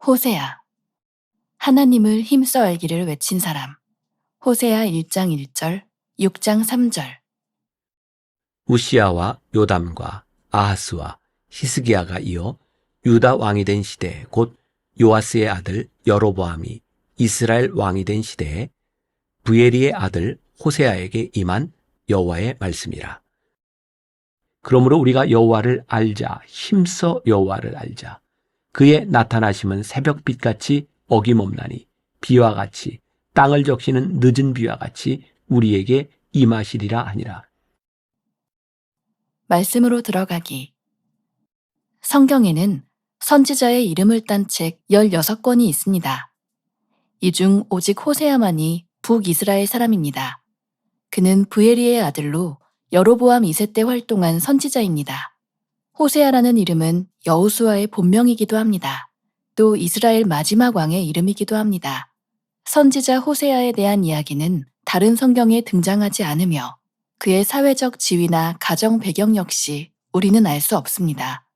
호세아. 하나님을 힘써 알기를 외친 사람. 호세아 1장 1절, 6장 3절. 우시야와 요담과 아하스와 히스기야가 이어 유다 왕이 된 시대 곧 요아스의 아들 여로보암이 이스라엘 왕이 된 시대에 부에리의 아들 호세아에게 임한 여호와의 말씀이라. 그러므로 우리가 여호와를 알자, 힘써 여호와를 알자. 그의 나타나심은 새벽빛같이 어김없나니 비와 같이 땅을 적시는 늦은 비와 같이 우리에게 임하시리라 하니라. 말씀으로 들어가기. 성경에는 선지자의 이름을 딴 책 16권이 있습니다. 이 중 오직 호세아만이 북이스라엘 사람입니다. 그는 부에리의 아들로 여로보암 2세 때 활동한 선지자입니다. 호세아라는 이름은 여호수아의 본명이기도 합니다. 또 이스라엘 마지막 왕의 이름이기도 합니다. 선지자 호세아에 대한 이야기는 다른 성경에 등장하지 않으며 그의 사회적 지위나 가정 배경 역시 우리는 알 수 없습니다.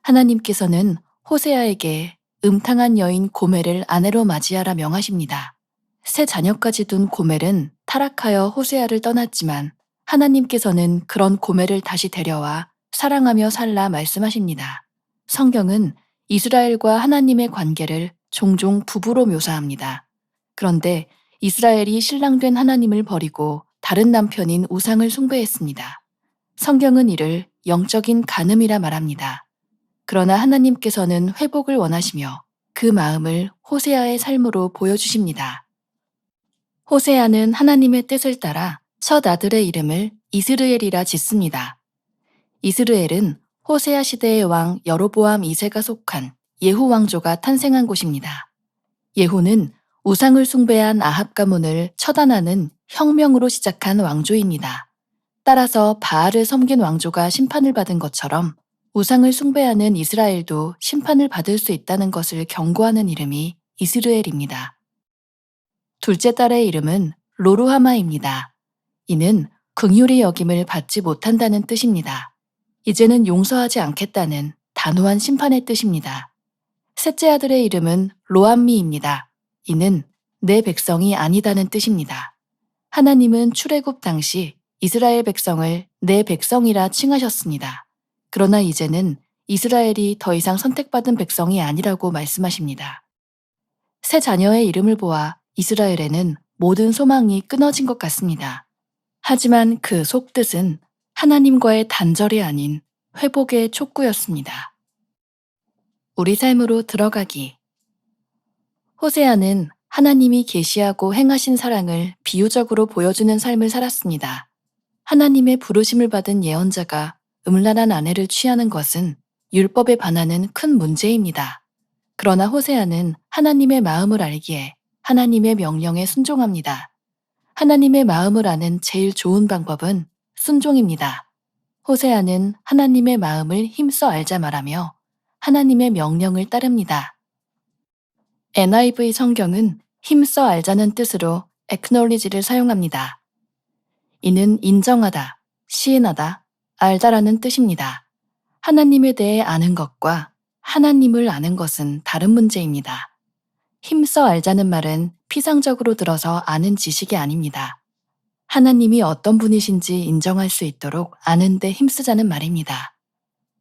하나님께서는 호세아에게 음탕한 여인 고멜을 아내로 맞이하라 명하십니다. 세 자녀까지 둔 고멜은 타락하여 호세아를 떠났지만 하나님께서는 그런 고멜을 다시 데려와 사랑하며 살라 말씀하십니다. 성경은 이스라엘과 하나님의 관계를 종종 부부로 묘사합니다. 그런데 이스라엘이 신랑된 하나님을 버리고 다른 남편인 우상을 숭배했습니다. 성경은 이를 영적인 간음이라 말합니다. 그러나 하나님께서는 회복을 원하시며 그 마음을 호세아의 삶으로 보여주십니다. 호세아는 하나님의 뜻을 따라 첫 아들의 이름을 이스르엘이라 짓습니다. 이스르엘은 호세아 시대의 왕 여로보암 2세가 속한 예후 왕조가 탄생한 곳입니다. 예후는 우상을 숭배한 아합 가문을 처단하는 혁명으로 시작한 왕조입니다. 따라서 바알을 섬긴 왕조가 심판을 받은 것처럼 우상을 숭배하는 이스라엘도 심판을 받을 수 있다는 것을 경고하는 이름이 이스르엘입니다. 둘째 딸의 이름은 로루하마입니다. 이는 긍휼히 여김을 받지 못한다는 뜻입니다. 이제는 용서하지 않겠다는 단호한 심판의 뜻입니다. 셋째 아들의 이름은 로암미입니다. 이는 내 백성이 아니다는 뜻입니다. 하나님은 출애굽 당시 이스라엘 백성을 내 백성이라 칭하셨습니다. 그러나 이제는 이스라엘이 더 이상 선택받은 백성이 아니라고 말씀하십니다. 세 자녀의 이름을 보아 이스라엘에는 모든 소망이 끊어진 것 같습니다. 하지만 그 속뜻은 하나님과의 단절이 아닌 회복의 촉구였습니다. 우리 삶으로 들어가기. 호세아는 하나님이 계시하고 행하신 사랑을 비유적으로 보여주는 삶을 살았습니다. 하나님의 부르심을 받은 예언자가 음란한 아내를 취하는 것은 율법에 반하는 큰 문제입니다. 그러나 호세아는 하나님의 마음을 알기에 하나님의 명령에 순종합니다. 하나님의 마음을 아는 제일 좋은 방법은 순종입니다. 호세아는 하나님의 마음을 힘써 알자 말하며 하나님의 명령을 따릅니다. NIV 성경은 힘써 알자는 뜻으로 acknowledge를 사용합니다. 이는 인정하다, 시인하다, 알다라는 뜻입니다. 하나님에 대해 아는 것과 하나님을 아는 것은 다른 문제입니다. 힘써 알자는 말은 피상적으로 들어서 아는 지식이 아닙니다. 하나님이 어떤 분이신지 인정할 수 있도록 아는 데 힘쓰자는 말입니다.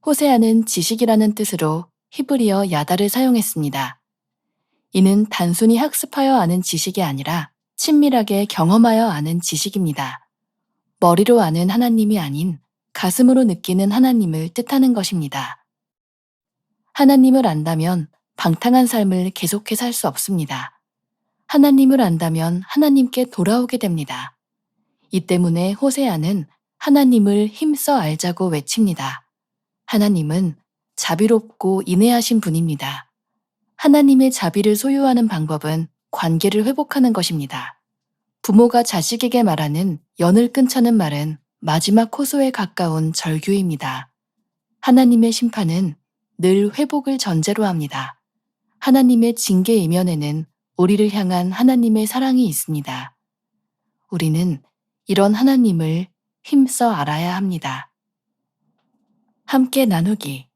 호세아는 지식이라는 뜻으로 히브리어 야다를 사용했습니다. 이는 단순히 학습하여 아는 지식이 아니라 친밀하게 경험하여 아는 지식입니다. 머리로 아는 하나님이 아닌 가슴으로 느끼는 하나님을 뜻하는 것입니다. 하나님을 안다면 방탕한 삶을 계속해 살 수 없습니다. 하나님을 안다면 하나님께 돌아오게 됩니다. 이 때문에 호세아는 하나님을 힘써 알자고 외칩니다. 하나님은 자비롭고 인애하신 분입니다. 하나님의 자비를 소유하는 방법은 관계를 회복하는 것입니다. 부모가 자식에게 말하는 연을 끊자는 말은 마지막 호소에 가까운 절규입니다. 하나님의 심판은 늘 회복을 전제로 합니다. 하나님의 징계 이면에는 우리를 향한 하나님의 사랑이 있습니다. 우리는 이런 하나님을 힘써 알아야 합니다. 함께 나누기.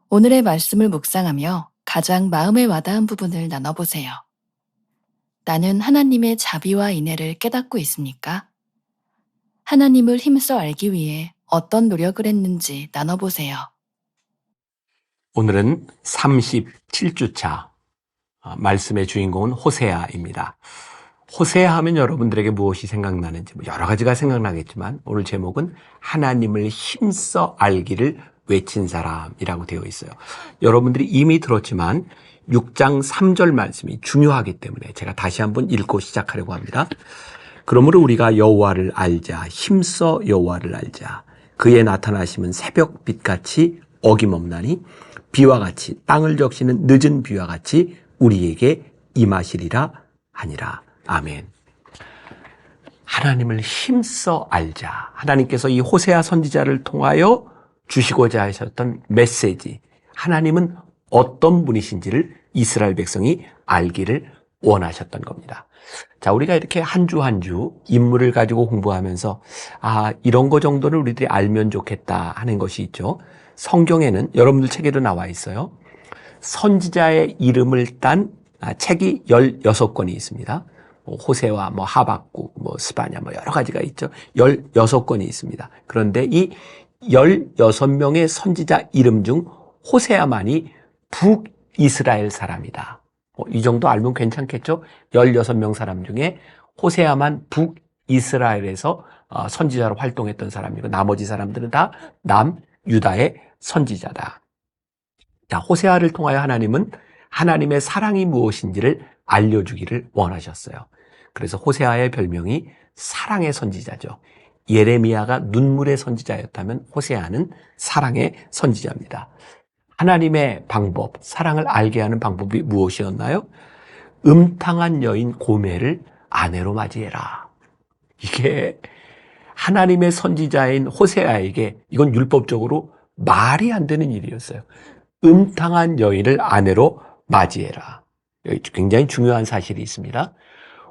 오늘의 말씀을 묵상하며 가장 마음에 와닿은 부분을 나눠보세요. 나는 하나님의 자비와 인애를 깨닫고 있습니까? 하나님을 힘써 알기 위해 어떤 노력을 했는지 나눠보세요. 오늘은 37주차 말씀의 주인공은 호세아입니다. 호세아 하면 여러분들에게 무엇이 생각나는지 여러 가지가 생각나겠지만 오늘 제목은 하나님을 힘써 알기를 외친 사람이라고 되어 있어요. 여러분들이 이미 들었지만 6장 3절 말씀이 중요하기 때문에 제가 다시 한번 읽고 시작하려고 합니다. 그러므로 우리가 여호와를 알자, 힘써 여호와를 알자. 그의 나타나심은 새벽빛같이 어김없나니 비와 같이 땅을 적시는 늦은 비와 같이 우리에게 임하시리라 하니라. 아멘. 하나님을 힘써 알자. 하나님께서 이 호세아 선지자를 통하여 주시고자 하셨던 메시지. 하나님은 어떤 분이신지를 이스라엘 백성이 알기를 원하셨던 겁니다. 자, 우리가 이렇게 한 주 한 주 인물을 가지고 공부하면서 이런 거 정도는 우리들이 알면 좋겠다 하는 것이 있죠. 성경에는 여러분들 책에도 나와 있어요. 선지자의 이름을 딴 책이 16권이 있습니다. 호세와 하박국, 스바냐 여러 가지가 있죠. 16권이 있습니다. 그런데 이 16명의 선지자 이름 중 호세아만이 북이스라엘 사람이다. 이 정도 알면 괜찮겠죠? 16명 사람 중에 호세아만 북이스라엘에서 선지자로 활동했던 사람이고 나머지 사람들은 다 남유다의 선지자다. 자, 호세아를 통하여 하나님은 하나님의 사랑이 무엇인지를 알려주기를 원하셨어요. 그래서 호세아의 별명이 사랑의 선지자죠. 예레미야가 눈물의 선지자였다면 호세아는 사랑의 선지자입니다. 하나님의 방법, 사랑을 알게 하는 방법이 무엇이었나요? 음탕한 여인 고멜을 아내로 맞이해라. 이게 하나님의 선지자인 호세아에게 이건 율법적으로 말이 안 되는 일이었어요. 음탕한 여인을 아내로 맞이해라. 여기 굉장히 중요한 사실이 있습니다.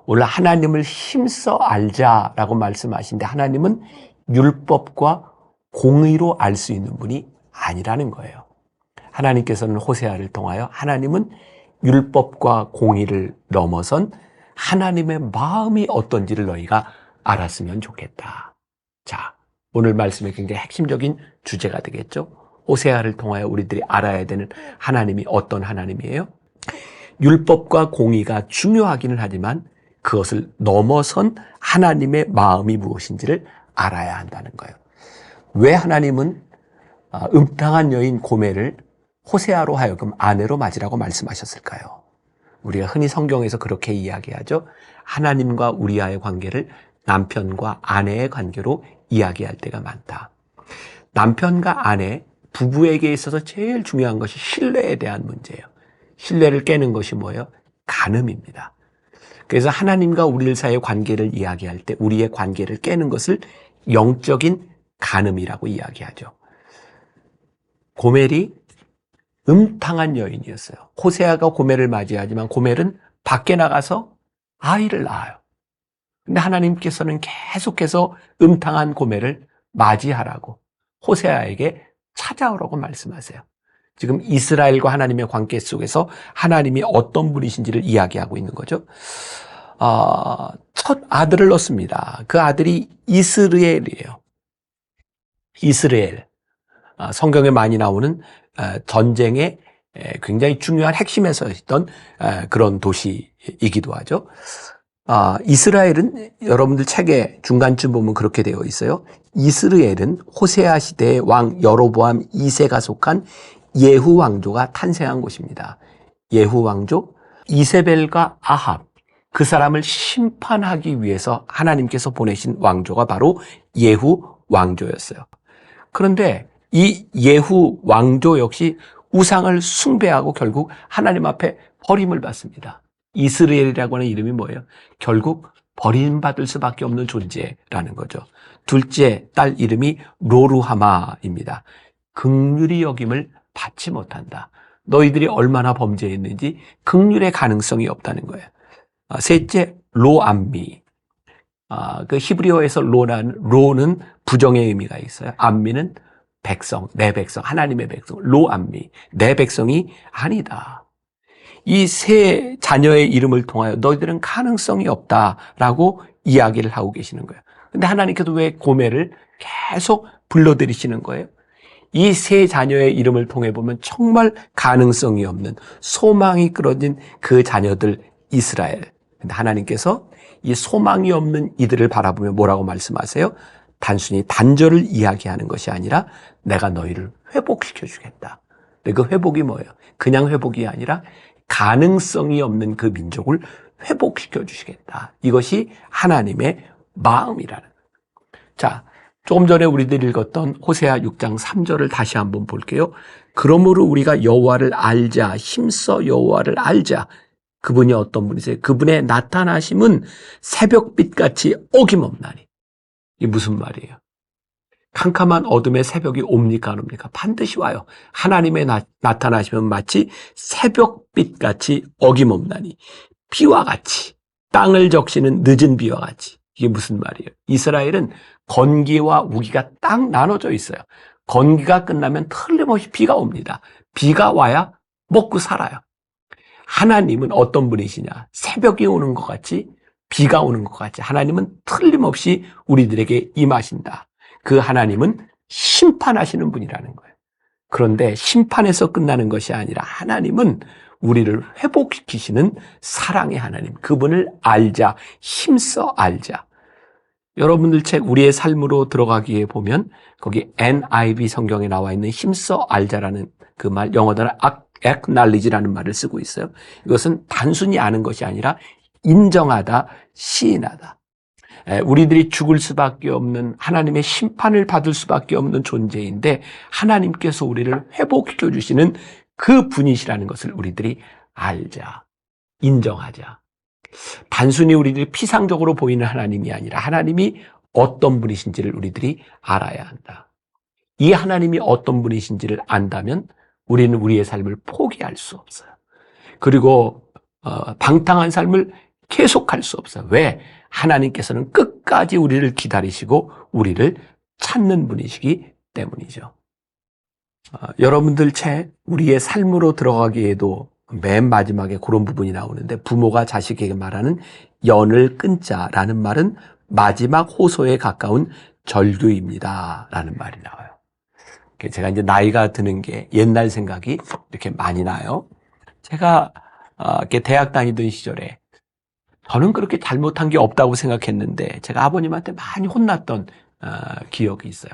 오늘 하나님을 힘써 알자라고 말씀하신데 하나님은 율법과 공의로 알 수 있는 분이 아니라는 거예요. 하나님께서는 호세아를 통하여 하나님은 율법과 공의를 넘어선 하나님의 마음이 어떤지를 너희가 알았으면 좋겠다. 자, 오늘 말씀의 굉장히 핵심적인 주제가 되겠죠. 호세아를 통하여 우리들이 알아야 되는 하나님이 어떤 하나님이에요? 율법과 공의가 중요하기는 하지만 그것을 넘어선 하나님의 마음이 무엇인지를 알아야 한다는 거예요. 왜 하나님은 음탕한 여인 고멜을 호세아로 하여금 아내로 맞으라고 말씀하셨을까요? 우리가 흔히 성경에서 그렇게 이야기하죠. 하나님과 우리와의 관계를 남편과 아내의 관계로 이야기할 때가 많다. 남편과 아내, 부부에게 있어서 제일 중요한 것이 신뢰에 대한 문제예요. 신뢰를 깨는 것이 뭐예요? 간음입니다. 그래서 하나님과 우리 사이의 관계를 이야기할 때 우리의 관계를 깨는 것을 영적인 간음이라고 이야기하죠. 고멜이 음탕한 여인이었어요. 호세아가 고멜을 맞이하지만 고멜은 밖에 나가서 아이를 낳아요. 근데 하나님께서는 계속해서 음탕한 고멜을 맞이하라고 호세아에게 찾아오라고 말씀하세요. 지금 이스라엘과 하나님의 관계 속에서 하나님이 어떤 분이신지를 이야기하고 있는 거죠. 첫 아들을 낳습니다. 그 아들이 이스르엘이에요. 이스라엘. 성경에 많이 나오는 전쟁의 굉장히 중요한 핵심에 서 있던 그런 도시이기도 하죠. 이스라엘은 여러분들 책의 중간쯤 보면 그렇게 되어 있어요. 이스라엘은 호세아 시대의 왕 여로보암 2세가 속한 예후 왕조가 탄생한 곳입니다. 예후 왕조, 이세벨과 아합, 그 사람을 심판하기 위해서 하나님께서 보내신 왕조가 바로 예후 왕조였어요. 그런데 이 예후 왕조 역시 우상을 숭배하고 결국 하나님 앞에 버림을 받습니다. 이스라엘이라고 하는 이름이 뭐예요? 결국 버림받을 수밖에 없는 존재라는 거죠. 둘째 딸 이름이 로루하마입니다. 긍휼히 여김을 받지 못한다. 너희들이 얼마나 범죄했는지 긍휼의 가능성이 없다는 거예요. 셋째 로암미. 그 히브리어에서 로는 부정의 의미가 있어요. 암미는 백성, 내 백성, 하나님의 백성, 로암미, 내 백성이 아니다. 이 세 자녀의 이름을 통하여 너희들은 가능성이 없다라고 이야기를 하고 계시는 거예요. 근데 하나님께서 왜 고멜을 계속 불러들이시는 거예요? 이 세 자녀의 이름을 통해 보면 정말 가능성이 없는 소망이 끊어진 그 자녀들 이스라엘. 근데 하나님께서 이 소망이 없는 이들을 바라보며 뭐라고 말씀하세요? 단순히 단절을 이야기하는 것이 아니라 내가 너희를 회복시켜 주겠다. 근데 그 회복이 뭐예요? 그냥 회복이 아니라 가능성이 없는 그 민족을 회복시켜 주시겠다. 이것이 하나님의 마음이라는 거예요. 자, 조금 전에 우리들이 읽었던 호세아 6장 3절을 다시 한번 볼게요. 그러므로 우리가 여호와를 알자, 힘써 여호와를 알자. 그분이 어떤 분이세요? 그분의 나타나심은 새벽빛같이 어김없나니. 이게 무슨 말이에요? 캄캄한 어둠의 새벽이 옵니까 안 옵니까? 반드시 와요. 하나님의 나타나시면 마치 새벽빛같이 어김없나니. 비와 같이, 땅을 적시는 늦은 비와 같이. 이게 무슨 말이에요? 이스라엘은 건기와 우기가 딱 나눠져 있어요. 건기가 끝나면 틀림없이 비가 옵니다. 비가 와야 먹고 살아요. 하나님은 어떤 분이시냐? 새벽이 오는 것 같이, 비가 오는 것 같이 하나님은 틀림없이 우리들에게 임하신다. 그 하나님은 심판하시는 분이라는 거예요. 그런데 심판에서 끝나는 것이 아니라 하나님은 우리를 회복시키시는 사랑의 하나님, 그분을 알자, 힘써 알자. 여러분들 책 우리의 삶으로 들어가기에 보면 거기 NIV 성경에 나와 있는 힘써 알자라는 그 말, 영어로는 acknowledge라는 말을 쓰고 있어요. 이것은 단순히 아는 것이 아니라 인정하다, 시인하다. 우리들이 죽을 수밖에 없는, 하나님의 심판을 받을 수밖에 없는 존재인데 하나님께서 우리를 회복시켜 주시는 그 분이시라는 것을 우리들이 알자, 인정하자. 단순히 우리들이 피상적으로 보이는 하나님이 아니라 하나님이 어떤 분이신지를 우리들이 알아야 한다. 이 하나님이 어떤 분이신지를 안다면 우리는 우리의 삶을 포기할 수 없어요. 그리고 방탕한 삶을 계속할 수 없어요. 왜? 하나님께서는 끝까지 우리를 기다리시고 우리를 찾는 분이시기 때문이죠. 여러분들 책 우리의 삶으로 들어가기에도 맨 마지막에 그런 부분이 나오는데, 부모가 자식에게 말하는 연을 끊자라는 말은 마지막 호소에 가까운 절규입니다 라는 말이 나와요. 제가 이제 나이가 드는 게 옛날 생각이 이렇게 많이 나요. 제가 이렇게 대학 다니던 시절에 저는 그렇게 잘못한 게 없다고 생각했는데 제가 아버님한테 많이 혼났던 기억이 있어요.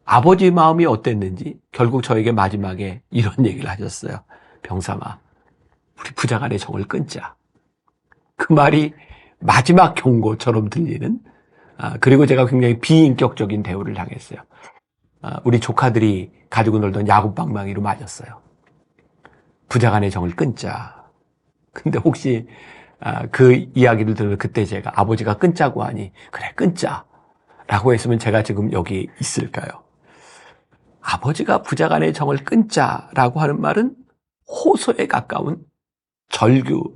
아버지 마음이 어땠는지 결국 저에게 마지막에 이런 얘기를 하셨어요. 병삼아, 우리 부자간의 정을 끊자. 그 말이 마지막 경고처럼 들리는, 그리고 제가 굉장히 비인격적인 대우를 당했어요. 우리 조카들이 가지고 놀던 야구방망이로 맞았어요. 부자간의 정을 끊자. 근데 혹시 그 이야기를 들으면 그때 제가 아버지가 끊자고 하니 그래 끊자 라고 했으면 제가 지금 여기 있을까요? 아버지가 부자간의 정을 끊자라고 하는 말은 호소에 가까운 절규.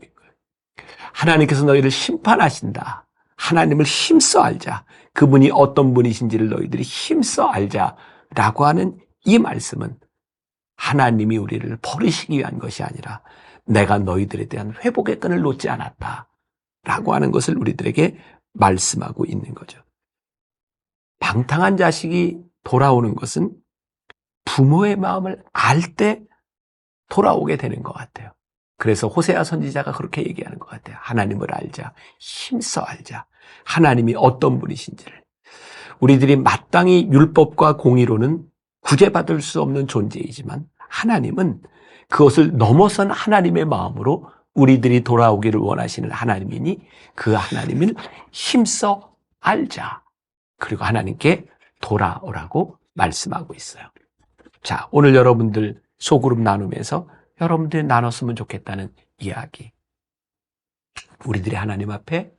하나님께서 너희를 심판하신다. 하나님을 힘써 알자. 그분이 어떤 분이신지를 너희들이 힘써 알자라고 하는 이 말씀은 하나님이 우리를 버리시기 위한 것이 아니라 내가 너희들에 대한 회복의 끈을 놓지 않았다라고 하는 것을 우리들에게 말씀하고 있는 거죠. 방탕한 자식이 돌아오는 것은 부모의 마음을 알 때 돌아오게 되는 것 같아요. 그래서 호세아 선지자가 그렇게 얘기하는 것 같아요. 하나님을 알자, 힘써 알자. 하나님이 어떤 분이신지를. 우리들이 마땅히 율법과 공의로는 구제받을 수 없는 존재이지만 하나님은 그것을 넘어선 하나님의 마음으로 우리들이 돌아오기를 원하시는 하나님이니 그 하나님을 힘써 알자. 그리고 하나님께 돌아오라고 말씀하고 있어요. 자, 오늘 여러분들 소그룹 나누면서 여러분들이 나눴으면 좋겠다는 이야기. 우리들이 하나님 앞에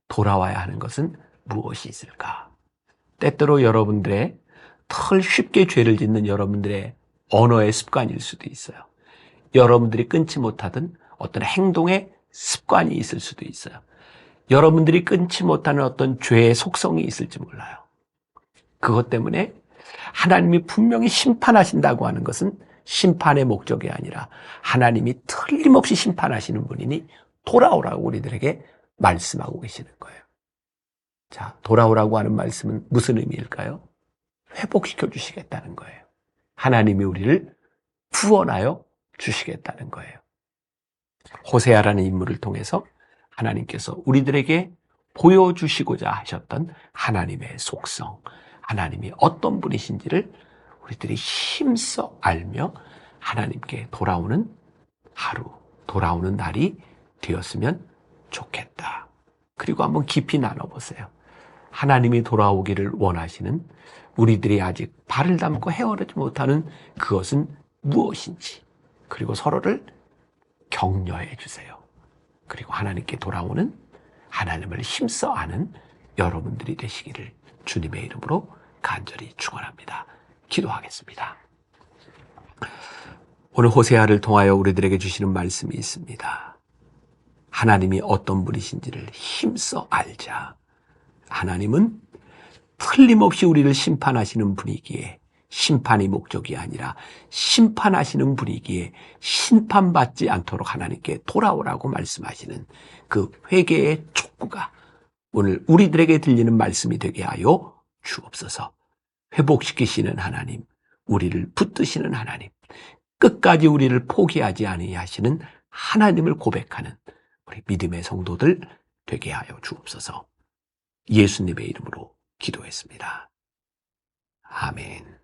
돌아와야 하는 것은 무엇이 있을까? 때때로 여러분들의 덜 쉽게 죄를 짓는 여러분들의 언어의 습관일 수도 있어요. 여러분들이 끊지 못하던 어떤 행동의 습관이 있을 수도 있어요. 여러분들이 끊지 못하는 어떤 죄의 속성이 있을지 몰라요. 그것 때문에 하나님이 분명히 심판하신다고 하는 것은 심판의 목적이 아니라 하나님이 틀림없이 심판하시는 분이니 돌아오라고 우리들에게 말씀하고 계시는 거예요. 자, 돌아오라고 하는 말씀은 무슨 의미일까요? 회복시켜 주시겠다는 거예요. 하나님이 우리를 구원하여 주시겠다는 거예요. 호세아라는 인물을 통해서 하나님께서 우리들에게 보여주시고자 하셨던 하나님의 속성, 하나님이 어떤 분이신지를 우리들이 힘써 알며 하나님께 돌아오는 하루, 돌아오는 날이 되었으면 좋겠다. 그리고 한번 깊이 나눠보세요. 하나님이 돌아오기를 원하시는 우리들이 아직 발을 담고 헤어나지 못하는 그것은 무엇인지, 그리고 서로를 격려해 주세요. 그리고 하나님께 돌아오는 하나님을 힘써 아는 여러분들이 되시기를 주님의 이름으로 간절히 축원합니다. 기도하겠습니다. 오늘 호세아를 통하여 우리들에게 주시는 말씀이 있습니다. 하나님이 어떤 분이신지를 힘써 알자. 하나님은 틀림없이 우리를 심판하시는 분이기에 심판이 목적이 아니라 심판하시는 분이기에 심판받지 않도록 하나님께 돌아오라고 말씀하시는 그 회개의 촉구가 오늘 우리들에게 들리는 말씀이 되게 하여 주옵소서. 회복시키시는 하나님, 우리를 붙드시는 하나님, 끝까지 우리를 포기하지 아니하시는 하나님을 고백하는 우리 믿음의 성도들 되게 하여 주옵소서. 예수님의 이름으로 기도했습니다. 아멘.